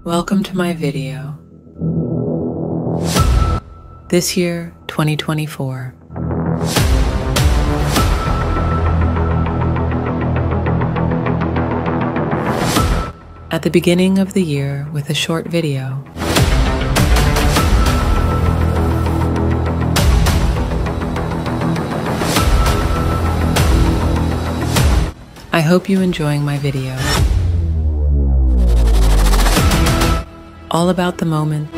Welcome to my video. This year, 2024. At the beginning of the year with a short video, I hope you enjoying my video. All about the moment.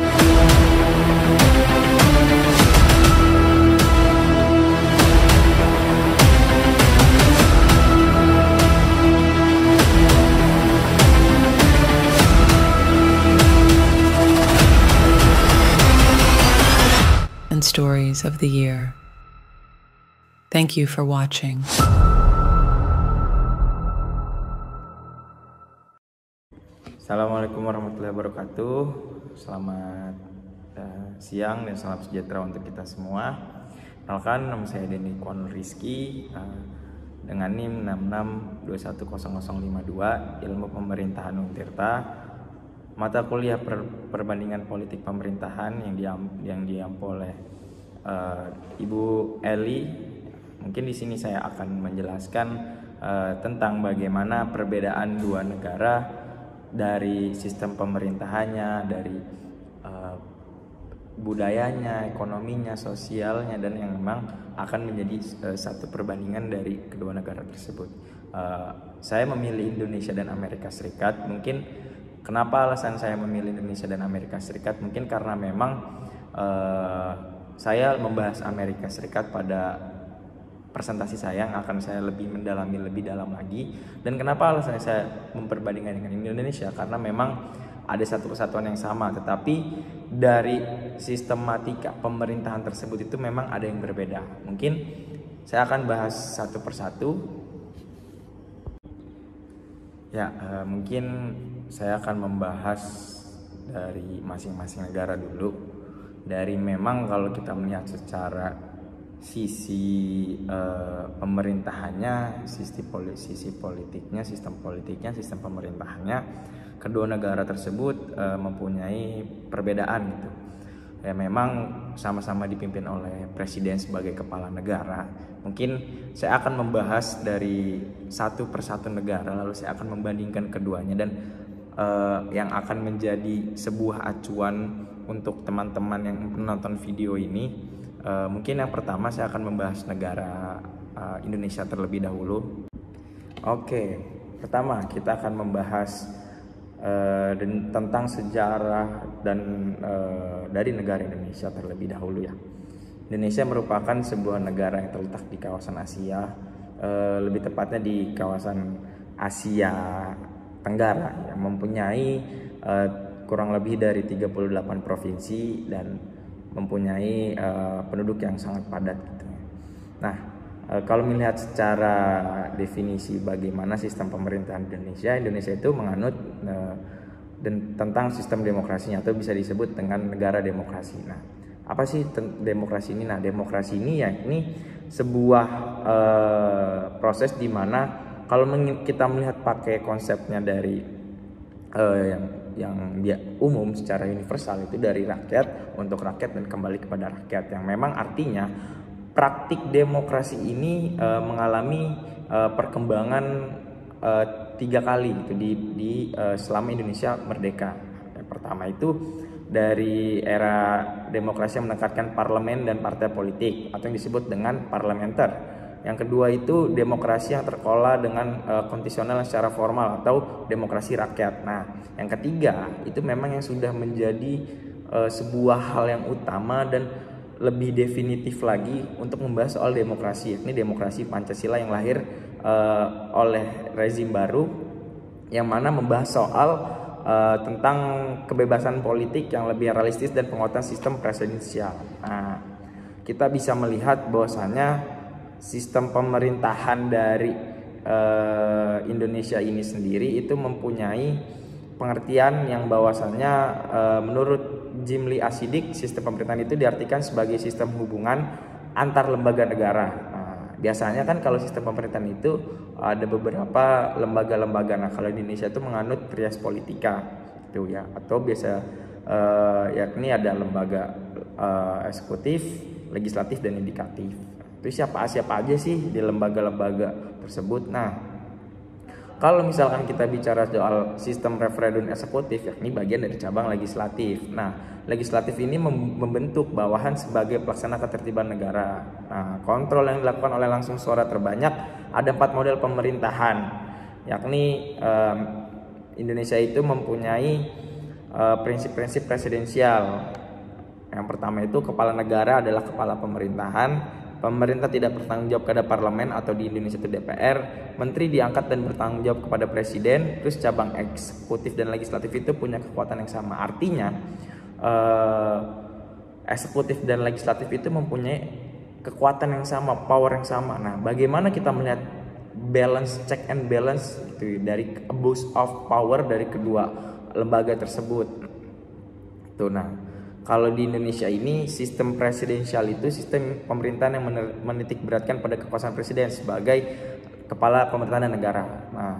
And stories of the year. Thank you for watching. Assalamualaikum warahmatullahi wabarakatuh. Selamat siang dan salam sejahtera untuk kita semua. Kenalkan, nama saya Denny Kwon Rizky dengan NIM 66210052, Ilmu Pemerintahan Untirta. Mata kuliah perbandingan politik pemerintahan yang diampu oleh Ibu Eli. Mungkin di sini saya akan menjelaskan tentang bagaimana perbedaan dua negara dari sistem pemerintahannya, dari budayanya, ekonominya, sosialnya, dan yang memang akan menjadi satu perbandingan dari kedua negara tersebut. Saya memilih Indonesia dan Amerika Serikat. Mungkin kenapa alasan saya memilih Indonesia dan Amerika Serikat? Mungkin karena memang saya membahas Amerika Serikat pada presentasi saya yang akan saya mendalami lebih dalam lagi. Dan kenapa alasannya saya memperbandingkan dengan Indonesia? Karena memang ada satu kesatuan yang sama, tetapi dari sistematika pemerintahan tersebut itu memang ada yang berbeda. Mungkin saya akan bahas satu persatu. Ya, mungkin saya akan membahas dari masing-masing negara dulu. Dari memang kalau kita melihat secara sisi pemerintahannya, sisi politiknya, sistem pemerintahannya, kedua negara tersebut mempunyai perbedaan gitu. Ya, memang sama-sama dipimpin oleh presiden sebagai kepala negara. Mungkin saya akan membahas dari satu persatu negara, lalu saya akan membandingkan keduanya, dan yang akan menjadi sebuah acuan untuk teman-teman yang menonton video ini. Mungkin yang pertama saya akan membahas negara Indonesia terlebih dahulu. Oke, pertama kita akan membahas tentang sejarah dan dari negara Indonesia terlebih dahulu ya. Indonesia merupakan sebuah negara yang terletak di kawasan Asia, lebih tepatnya di kawasan Asia Tenggara, yang mempunyai kurang lebih dari 38 provinsi dan mempunyai penduduk yang sangat padat gitu. Nah, kalau melihat secara definisi bagaimana sistem pemerintahan Indonesia itu menganut tentang sistem demokrasinya, atau bisa disebut dengan negara demokrasi. Nah, apa sih demokrasi ini? Nah, demokrasi ini ya ini sebuah proses di mana kalau kita melihat pakai konsepnya dari yang dia umum secara universal, itu dari rakyat untuk rakyat dan kembali kepada rakyat, yang memang artinya praktik demokrasi ini mengalami perkembangan 3 kali gitu di selama Indonesia merdeka. Yang pertama itu dari era demokrasi yang menekankan parlemen dan partai politik, atau yang disebut dengan parlementer. Yang kedua itu demokrasi yang terkelola dengan konstitusional secara formal, atau demokrasi rakyat. Nah, yang ketiga itu memang yang sudah menjadi sebuah hal yang utama dan lebih definitif lagi untuk membahas soal demokrasi, yakni demokrasi Pancasila yang lahir oleh rezim baru, yang mana membahas soal tentang kebebasan politik yang lebih realistis dan penguatan sistem presidensial. Nah, kita bisa melihat bahwasannya sistem pemerintahan dari Indonesia ini sendiri itu mempunyai pengertian yang bahwasannya menurut Jimli Asidik, sistem pemerintahan itu diartikan sebagai sistem hubungan antar lembaga negara. Nah, biasanya kan kalau sistem pemerintahan itu ada beberapa lembaga-lembaga. Nah, kalau di Indonesia itu menganut trias politika. gitu ya, atau biasa yakni ada lembaga eksekutif, legislatif dan yudikatif. Itu siapa aja sih di lembaga-lembaga tersebut. Nah, kalau misalkan kita bicara soal sistem referendum eksekutif, yakni bagian dari cabang legislatif. Nah, legislatif ini membentuk bawahan sebagai pelaksana ketertiban negara. Nah, kontrol yang dilakukan oleh langsung suara terbanyak. Ada 4 model pemerintahan, yakni Indonesia itu mempunyai prinsip-prinsip presidensial. Yang pertama itu kepala negara adalah kepala pemerintahan. Pemerintah tidak bertanggung jawab kepada parlemen atau di Indonesia itu DPR. Menteri diangkat dan bertanggung jawab kepada presiden. Terus cabang eksekutif dan legislatif itu punya kekuatan yang sama. Artinya eksekutif dan legislatif itu mempunyai kekuatan yang sama, power yang sama. Nah, bagaimana kita melihat balance, check and balance gitu, dari abuse of power dari kedua lembaga tersebut. Tuh, nah, kalau di Indonesia ini sistem presidensial itu sistem pemerintahan yang menitik beratkan pada kekuasaan presiden sebagai kepala pemerintahan negara. Nah,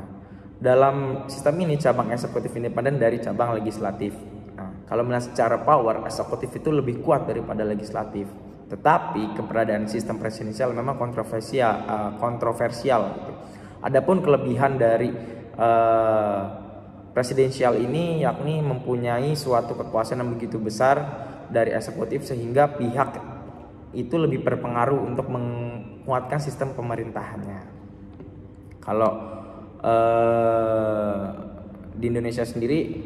dalam sistem ini cabang eksekutif independen dari cabang legislatif. Nah, kalau melihat secara power, eksekutif itu lebih kuat daripada legislatif. Tetapi keberadaan sistem presidensial memang kontroversial. Gitu. Adapun kelebihan dari presidensial ini yakni mempunyai suatu kekuasaan yang begitu besar dari eksekutif sehingga pihak itu lebih berpengaruh untuk menguatkan sistem pemerintahannya. Kalau di Indonesia sendiri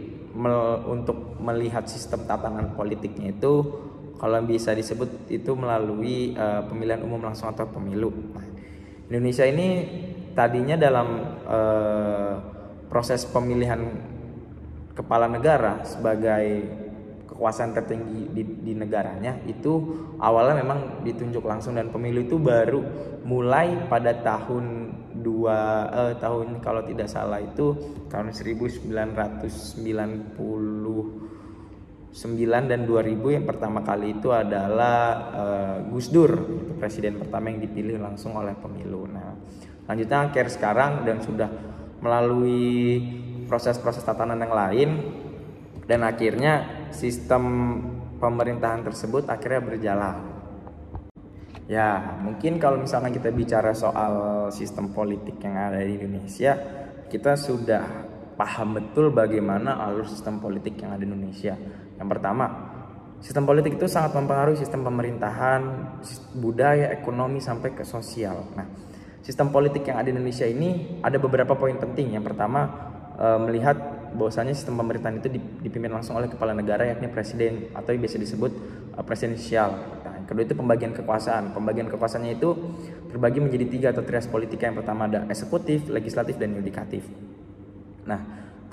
untuk melihat sistem tatanan politiknya itu kalau bisa disebut itu melalui pemilihan umum langsung atau pemilu. Nah, Indonesia ini tadinya dalam proses pemilihan kepala negara sebagai kekuasaan tertinggi di negaranya itu awalnya memang ditunjuk langsung, dan pemilu itu baru mulai pada tahun kalau tidak salah itu tahun 1999 dan 2000 yang pertama kali itu adalah Gus Dur, itu presiden pertama yang dipilih langsung oleh pemilu. Nah, lanjutnya akhir sekarang dan sudah melalui proses-proses tatanan yang lain, dan akhirnya sistem pemerintahan tersebut akhirnya berjalan. Ya, mungkin kalau misalnya kita bicara soal sistem politik yang ada di Indonesia, kita sudah paham betul bagaimana alur sistem politik yang ada di Indonesia. Yang pertama, sistem politik itu sangat mempengaruhi sistem pemerintahan, budaya, ekonomi sampai ke sosial. Nah, sistem politik yang ada di Indonesia ini ada beberapa poin penting. Yang pertama, melihat bahwasanya sistem pemerintahan itu dipimpin langsung oleh kepala negara yakni presiden atau yang biasa disebut presidensial. Nah, yang kedua itu pembagian kekuasaan. Pembagian kekuasaannya itu terbagi menjadi 3 atau trias politika. Yang pertama ada eksekutif, legislatif dan yudikatif. Nah,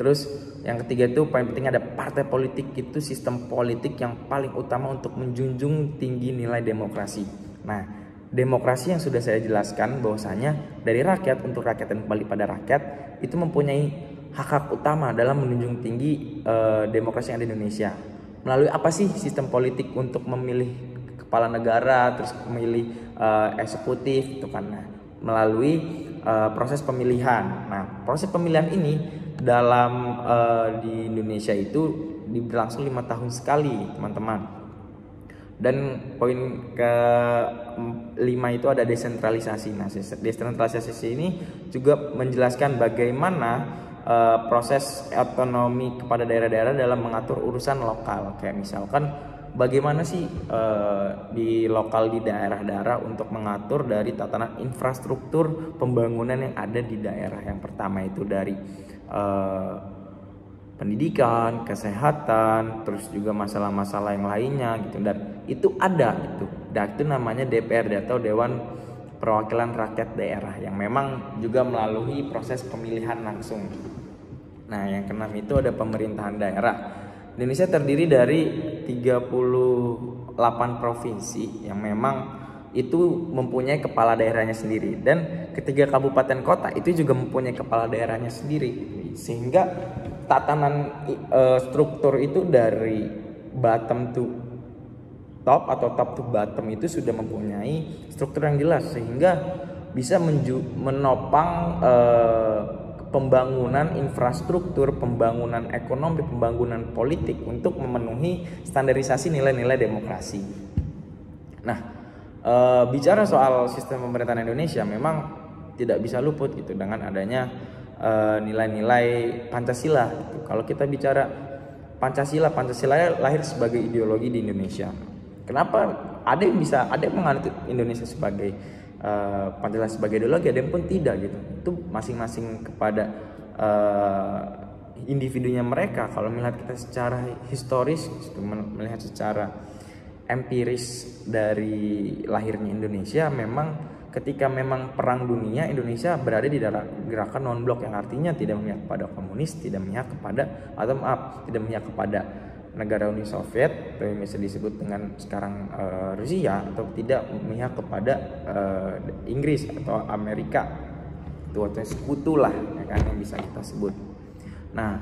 terus yang ketiga itu paling penting ada partai politik. Itu sistem politik yang paling utama untuk menjunjung tinggi nilai demokrasi. Nah, demokrasi yang sudah saya jelaskan bahwasanya dari rakyat untuk rakyat dan kembali pada rakyat itu mempunyai hak utama dalam menjunjung tinggi demokrasi yang ada di Indonesia. Melalui apa sih sistem politik untuk memilih kepala negara, terus memilih eksekutif itu kan. Nah, melalui proses pemilihan. Nah, proses pemilihan ini dalam di Indonesia itu berlangsung 5 tahun sekali, teman-teman. Dan poin ke-5 itu ada desentralisasi. Nah, desentralisasi ini juga menjelaskan bagaimana proses otonomi kepada daerah-daerah dalam mengatur urusan lokal. Kayak misalkan bagaimana sih di lokal di daerah-daerah untuk mengatur dari tatanan infrastruktur pembangunan yang ada di daerah. Yang pertama itu dari pendidikan, kesehatan, terus juga masalah-masalah yang lainnya gitu, dan itu ada itu. Dan itu namanya DPRD atau Dewan Perwakilan Rakyat Daerah yang memang juga melalui proses pemilihan langsung. Nah, yang keenam itu ada pemerintahan daerah. Indonesia terdiri dari 38 provinsi yang memang itu mempunyai kepala daerahnya sendiri, dan ketiga kabupaten kota itu juga mempunyai kepala daerahnya sendiri. Sehingga tatanan struktur itu dari bottom to top atau top to bottom itu sudah mempunyai struktur yang jelas sehingga bisa menopang pembangunan infrastruktur, pembangunan ekonomi, pembangunan politik untuk memenuhi standarisasi nilai-nilai demokrasi. Nah, bicara soal sistem pemerintahan Indonesia memang tidak bisa luput gitu dengan adanya nilai-nilai Pancasila gitu. Kalau kita bicara Pancasila lahir sebagai ideologi di Indonesia. Kenapa ada yang menganut Indonesia sebagai Pancasila sebagai ideologi, ada yang pun tidak gitu. Itu masing-masing kepada individunya mereka. Kalau melihat kita secara historis, melihat secara empiris dari lahirnya Indonesia, memang ketika memang perang dunia, Indonesia berada di dalam gerakan non-blok, yang artinya tidak memihak kepada komunis, tidak memihak kepada negara Uni Soviet atau yang bisa disebut dengan sekarang Rusia, atau tidak memihak kepada Inggris atau Amerika, itu atau sekutu lah ya kan, yang bisa kita sebut. Nah,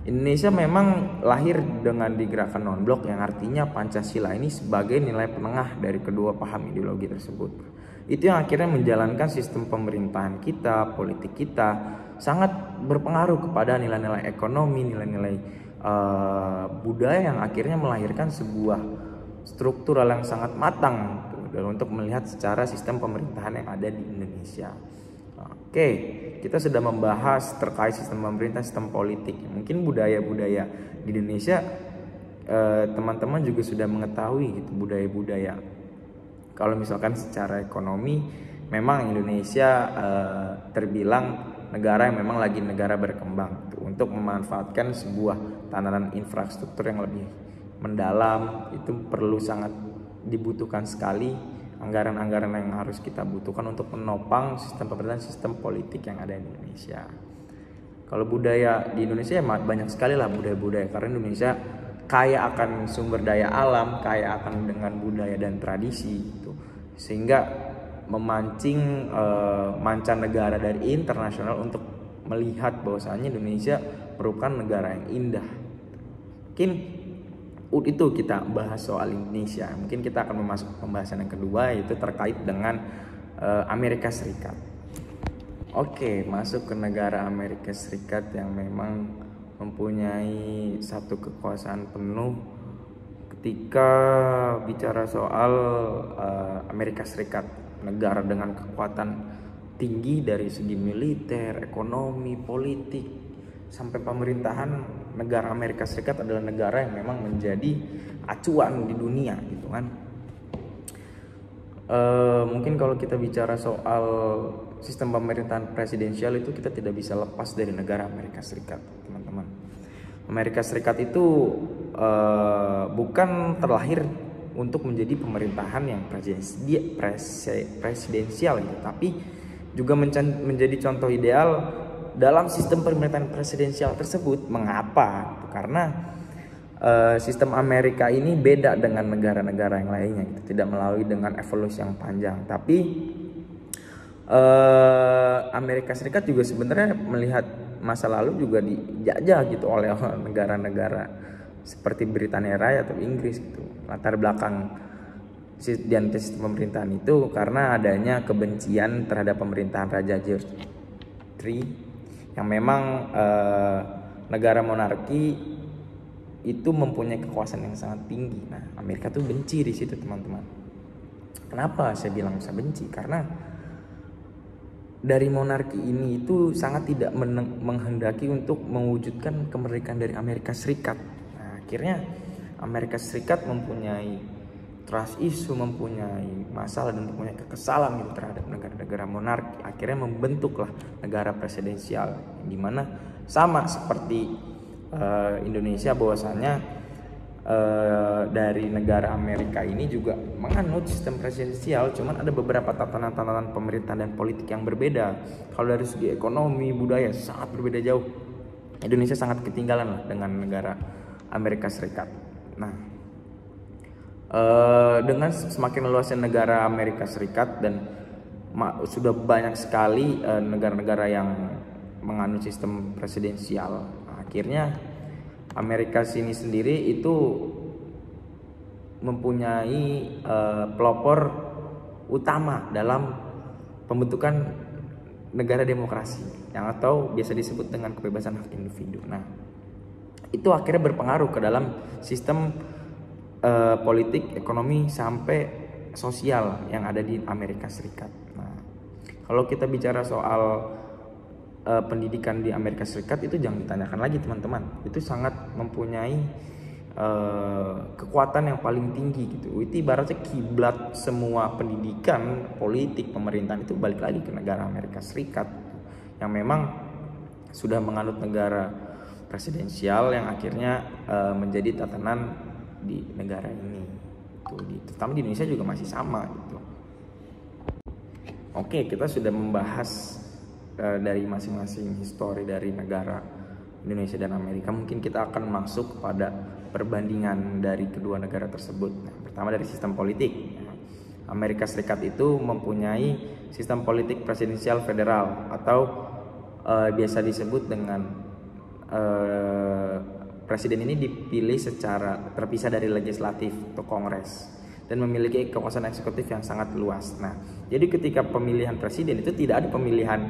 Indonesia memang lahir dengan di gerakan non-blok, yang artinya Pancasila ini sebagai nilai penengah dari kedua paham ideologi tersebut. Itu yang akhirnya menjalankan sistem pemerintahan kita, politik kita sangat berpengaruh kepada nilai-nilai ekonomi, nilai-nilai budaya, yang akhirnya melahirkan sebuah struktural yang sangat matang untuk melihat secara sistem pemerintahan yang ada di Indonesia. Oke, kita sudah membahas terkait sistem pemerintah, sistem politik. Mungkin budaya-budaya di Indonesia teman-teman juga sudah mengetahui gitu, budaya-budaya. Kalau misalkan secara ekonomi, memang Indonesia terbilang negara yang memang lagi negara berkembang tuh, untuk memanfaatkan sebuah tatanan infrastruktur yang lebih mendalam. Itu perlu sangat dibutuhkan sekali anggaran-anggaran yang harus kita butuhkan untuk menopang sistem pemerintahan, sistem politik yang ada di Indonesia. Kalau budaya di Indonesia ya banyak sekali lah budaya-budaya, karena Indonesia kaya akan sumber daya alam, kaya akan dengan budaya dan tradisi gitu. Sehingga memancing mancanegara dari internasional untuk melihat bahwasanya Indonesia merupakan negara yang indah. Mungkin itu kita bahas soal Indonesia. Mungkin kita akan memasuki pembahasan yang kedua, yaitu terkait dengan Amerika Serikat. Oke, masuk ke negara Amerika Serikat yang memang mempunyai satu kekuasaan penuh. Ketika bicara soal Amerika Serikat, negara dengan kekuatan tinggi dari segi militer, ekonomi, politik, sampai pemerintahan, negara Amerika Serikat adalah negara yang memang menjadi acuan di dunia gitu kan. Mungkin kalau kita bicara soal sistem pemerintahan presidensial, itu kita tidak bisa lepas dari negara Amerika Serikat, teman-teman. Amerika Serikat itu bukan terlahir untuk menjadi pemerintahan yang presidensial gitu, tapi juga menjadi contoh ideal dalam sistem pemerintahan presidensial tersebut. Mengapa? Karena sistem Amerika ini beda dengan negara-negara yang lainnya gitu. Tidak melalui dengan evolusi yang panjang, tapi Amerika Serikat juga sebenarnya melihat masa lalu juga dijajah gitu oleh negara-negara seperti Britania Raya atau Inggris gitu. Latar belakang di sistem pemerintahan itu karena adanya kebencian terhadap pemerintahan Raja George III, yang memang negara monarki itu mempunyai kekuasaan yang sangat tinggi. Nah, Amerika tuh benci di situ, teman-teman. Kenapa saya bilang bisa benci? Karena dari monarki ini itu sangat tidak menghendaki untuk mewujudkan kemerdekaan dari Amerika Serikat. Nah, akhirnya Amerika Serikat mempunyai trust issue, mempunyai masalah dan mempunyai kekesalan gitu terhadap negara-negara monarki. Akhirnya membentuklah negara presidensial, di mana sama seperti Indonesia, bahwasanya dari negara Amerika ini juga menganut sistem presidensial, cuman ada beberapa tatanan-tatanan pemerintahan dan politik yang berbeda. Kalau dari segi ekonomi, budaya sangat berbeda jauh. Indonesia sangat ketinggalan lah dengan negara Amerika Serikat. Nah, dengan semakin luasnya negara Amerika Serikat dan sudah banyak sekali negara-negara yang menganut sistem presidensial, akhirnya Amerika sini sendiri itu mempunyai pelopor utama dalam pembentukan negara demokrasi yang atau biasa disebut dengan kebebasan hak individu. Nah, itu akhirnya berpengaruh ke dalam sistem politik, ekonomi sampai sosial yang ada di Amerika Serikat. Nah, kalau kita bicara soal pendidikan di Amerika Serikat itu jangan ditanyakan lagi teman-teman. Itu sangat mempunyai kekuatan yang paling tinggi gitu. Itu ibaratnya kiblat semua pendidikan, politik, pemerintahan itu balik lagi ke negara Amerika Serikat yang memang sudah menganut negara presidensial yang akhirnya menjadi tatanan di negara ini. Terutama di Indonesia juga masih sama gitu. Oke, kita sudah membahas dari masing-masing histori dari negara Indonesia dan Amerika. Mungkin kita akan masuk kepada perbandingan dari kedua negara tersebut. Nah, pertama dari sistem politik. Amerika Serikat itu mempunyai sistem politik presidensial federal atau biasa disebut dengan presiden ini dipilih secara terpisah dari legislatif atau kongres dan memiliki kekuasaan eksekutif yang sangat luas. Nah, jadi ketika pemilihan presiden itu tidak ada pemilihan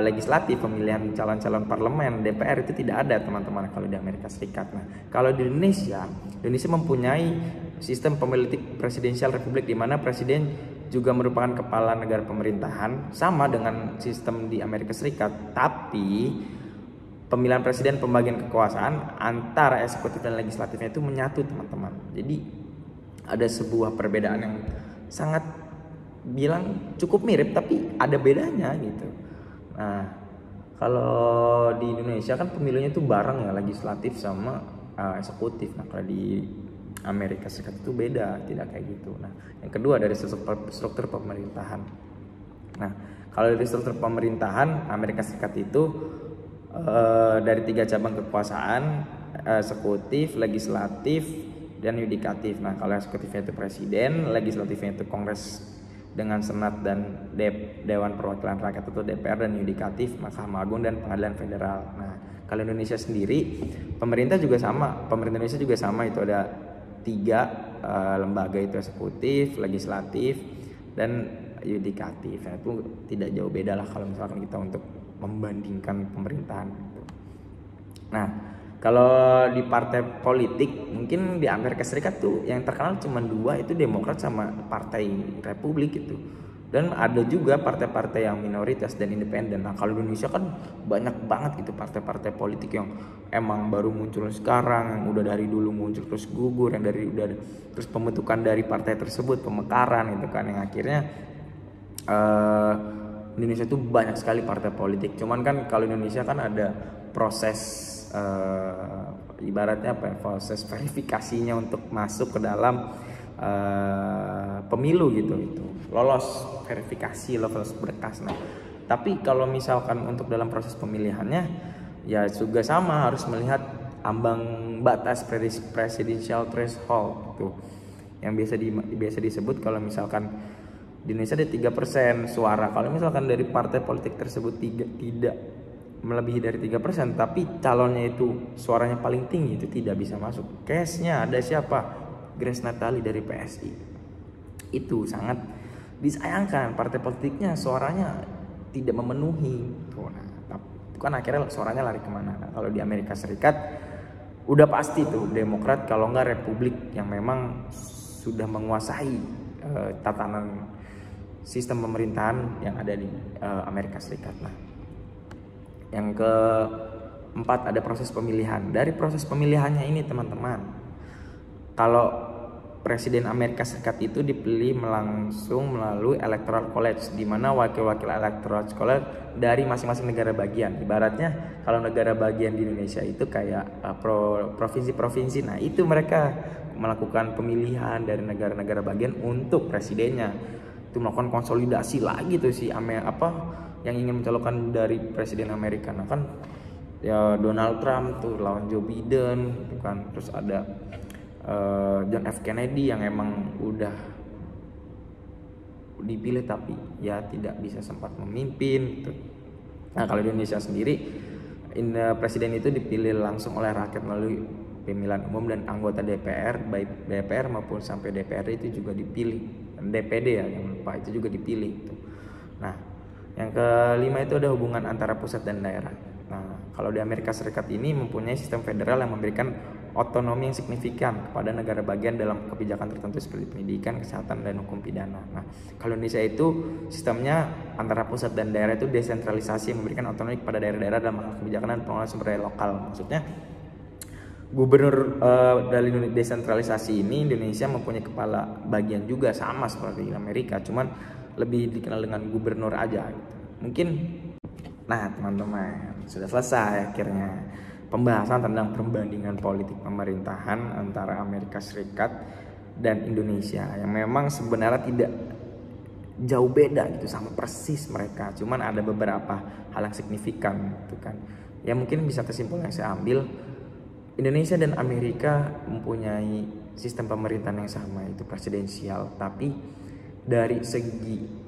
legislatif, pemilihan calon-calon parlemen, DPR itu tidak ada teman-teman kalau di Amerika Serikat. Nah, kalau di Indonesia mempunyai sistem pemilihan presidensial republik di mana presiden juga merupakan kepala negara pemerintahan sama dengan sistem di Amerika Serikat, tapi pemilihan presiden, pembagian kekuasaan antara eksekutif dan legislatifnya itu menyatu teman-teman. Jadi ada sebuah perbedaan yang sangat bilang cukup mirip tapi ada bedanya gitu. Nah, kalau di Indonesia kan pemilunya itu bareng ya, legislatif sama eksekutif. Nah, kalau di Amerika Serikat itu beda, tidak kayak gitu. Nah, yang kedua dari struktur pemerintahan. Nah, kalau dari struktur pemerintahan Amerika Serikat itu dari 3 cabang kekuasaan, eksekutif, legislatif, dan yudikatif. Nah, kalau eksekutifnya itu presiden, legislatifnya itu kongres dengan senat dan Dewan Perwakilan Rakyat atau DPR, dan yudikatif Mahkamah Agung dan Pengadilan Federal. Nah, kalau Indonesia sendiri, pemerintah juga sama. Pemerintah Indonesia juga sama, itu ada 3 lembaga, itu eksekutif, legislatif, dan yudikatif. Nah, itu tidak jauh beda lah kalau misalkan kita untuk membandingkan pemerintahan. Nah, kalau di partai politik mungkin di Amerika Serikat tuh yang terkenal cuma 2, itu Demokrat sama Partai Republik gitu. Dan ada juga partai-partai yang minoritas dan independen. Nah, kalau di Indonesia kan banyak banget gitu partai-partai politik yang emang baru muncul sekarang, yang udah dari dulu muncul terus gugur, yang dari udah terus pembentukan dari partai tersebut, pemekaran gitu kan, yang akhirnya Indonesia tuh banyak sekali partai politik. Cuman kan kalau Indonesia kan ada proses ibaratnya proses verifikasinya untuk masuk ke dalam pemilu gitu, itu lolos verifikasi, lolos berkas. Nah, tapi kalau misalkan untuk dalam proses pemilihannya ya juga sama, harus melihat ambang batas presidential threshold tuh, yang biasa disebut kalau misalkan di Indonesia ada 3% suara. Kalau misalkan dari partai politik tersebut tidak melebihi dari 3%, tapi calonnya itu suaranya paling tinggi, itu tidak bisa masuk. Case-nya ada siapa? Grace Natali dari PSI. Itu sangat disayangkan, partai politiknya suaranya tidak memenuhi. Nah, itu kan akhirnya suaranya lari kemana? Nah, kalau di Amerika Serikat udah pasti tuh Demokrat, kalau nggak Republik, yang memang sudah menguasai tatanan sistem pemerintahan yang ada di Amerika Serikat. Nah, yang keempat ada proses pemilihan. Dari proses pemilihannya ini teman-teman, kalau Presiden Amerika Serikat itu dipilih langsung melalui Electoral College, di mana wakil-wakil Electoral College dari masing-masing negara bagian. Ibaratnya kalau negara bagian di Indonesia itu kayak provinsi-provinsi. Nah, itu mereka melakukan pemilihan dari negara-negara bagian untuk presidennya. Itu melakukan konsolidasi lagi tuh si yang ingin mencalonkan dari presiden Amerika. Nah, kan ya Donald Trump tuh lawan Joe Biden gitu kan. Terus ada John F. Kennedy yang emang udah dipilih tapi ya tidak bisa sempat memimpin gitu. Nah, kalau di Indonesia sendiri presiden itu dipilih langsung oleh rakyat melalui pemilihan umum, dan anggota DPR, baik DPR maupun sampai DPRD itu juga dipilih, dan DPD ya yang lupa itu juga dipilih gitu. Nah, Yang kelima itu ada hubungan antara pusat dan daerah. Nah, kalau di Amerika Serikat ini mempunyai sistem federal yang memberikan otonomi yang signifikan kepada negara bagian dalam kebijakan tertentu seperti pendidikan, kesehatan, dan hukum pidana. Nah, kalau Indonesia itu sistemnya antara pusat dan daerah itu desentralisasi yang memberikan otonomi kepada daerah-daerah dalam hal kebijakan dan pengelolaan sumber daya lokal. Maksudnya gubernur dari desentralisasi ini Indonesia mempunyai kepala bagian juga sama seperti di Amerika, cuman lebih dikenal dengan gubernur aja gitu. Mungkin nah teman-teman sudah selesai akhirnya pembahasan tentang perbandingan politik pemerintahan antara Amerika Serikat dan Indonesia yang memang sebenarnya tidak jauh beda gitu, sama persis mereka, cuman ada beberapa hal yang signifikan gitu kan. Ya mungkin bisa kesimpulan yang saya ambil, Indonesia dan Amerika mempunyai sistem pemerintahan yang sama, itu presidensial, tapi dari segi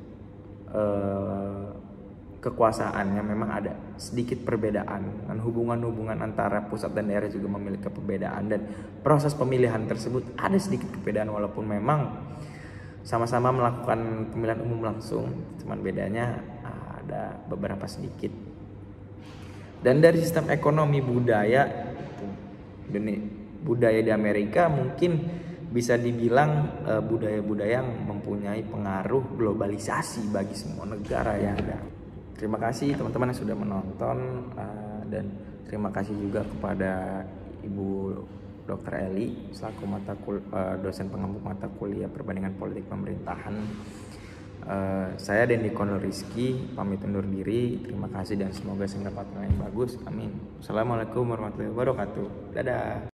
kekuasaannya memang ada sedikit perbedaan, dan hubungan-hubungan antara pusat dan daerah juga memiliki perbedaan, dan proses pemilihan tersebut ada sedikit perbedaan walaupun memang sama-sama melakukan pemilihan umum langsung, cuman bedanya ada beberapa sedikit. Dan dari sistem ekonomi budaya di Amerika mungkin bisa dibilang budaya-budaya yang mempunyai pengaruh globalisasi bagi semua negara yang ada. Terima kasih teman-teman yang sudah menonton, dan terima kasih juga kepada Ibu Dr. Eli selaku dosen pengampu mata kuliah perbandingan politik pemerintahan. Saya Dendi Konul Rizky pamit undur diri. Terima kasih dan semoga saya mendapat yang bagus. Amin. Assalamualaikum warahmatullahi wabarakatuh. Dadah.